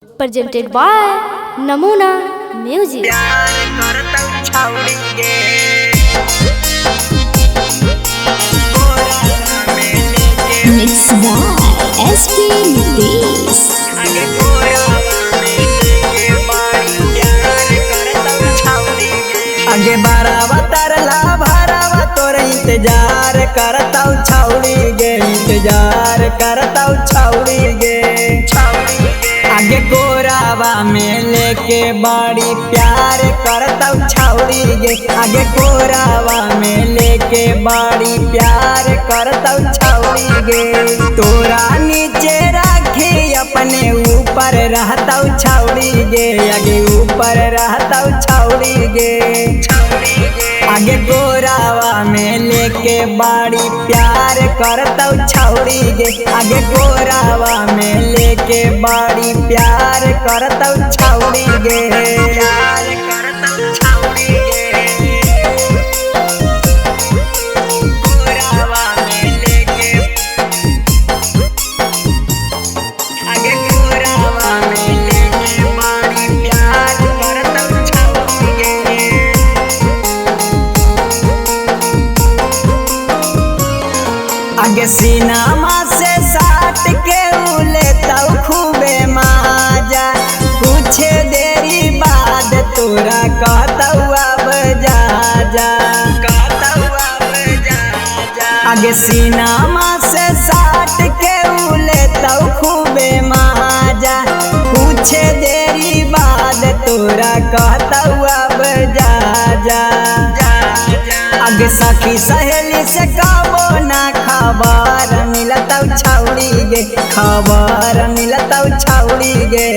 presented by Namuna Music. Mixed by SP Nitesh. आगे बारावा तरला भरावा तोर इंतजार करता छाउड़ी गे, इंतजार करता छाउड़ी गे। आगे गोरावा में लेके बड़ी प्यार करता छाउड़ी गे, आगे गोरावा में लेके बड़ी प्यार करता छाउड़ी गे। तोरा नीचे राखी अपने ऊपर रहता छाउड़ी गे, आगे ऊपर रहता छाउड़ी गे। आगे गोरावा में लेके बड़ी प्यार करता छाउड़ी गे, आगे गोरावा में लेके बड़ी प्यार करता छाउड़ी गे। प्यार करता छाउड़ी गे, गोरावा में लेके आगे गोरावा में लेके बड़ी प्यार करता छाउड़ी गे। आगे सीनामा से साट के लेता खूबे माजा, कुछ देरी बाद तोरा कहता अब जा जा, कहता अब जा जा। आगे सीनामा से साट के लेता खूबे माजा, कुछ देरी बाद तोरा कहता अब जा जा। आगे सखी सहेली से कबो ना खबर मिलता छाउड़ी गे, खबर मिलता छाउड़ी गे।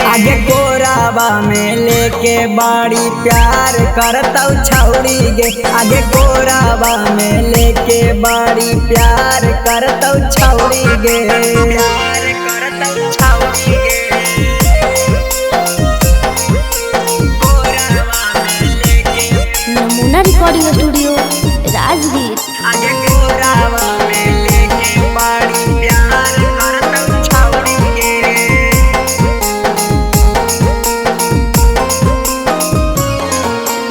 आगे गोरावा में लेके बड़ी प्यार करता छाउड़ी गे, आगे गोरावा में लेके बड़ी प्यार करता छाउड़ी गे। प्यार करता छाउड़ी गे, नमूना रिकॉर्डिंग स्टूडियो राजगीर। आगे गोरावा में लेके बड़ी प्यार करता छाउड़ी गे।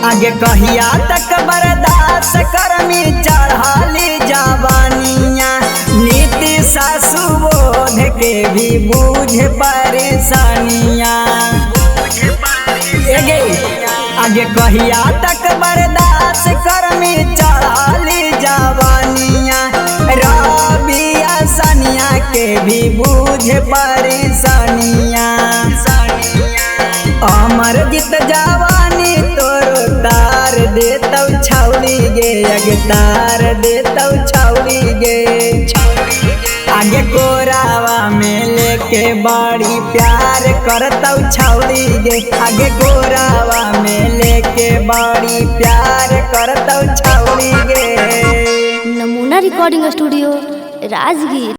आगे कहिया तक बर्दाश्त करमी चढ़ाली जवानिया, नीति सुबोध के भी बूझ परेशानिया। आगे कहिया तक बर्दाश्त करमी चढ़ाली जवानिया, रबिया सनिया के भी बूझ परेशानिया। अमर जित जवानी तोरो तार देता छाउड़ी गे, आगे तार देता छाउड़ी गे। आगे गोरावा में लेके बड़ी प्यार करता छाउड़ी गे, आगे गोरावा में लेके बड़ी प्यार करता छाउड़ी गे। नमूना रिकॉर्डिंग स्टूडियो राजगीर।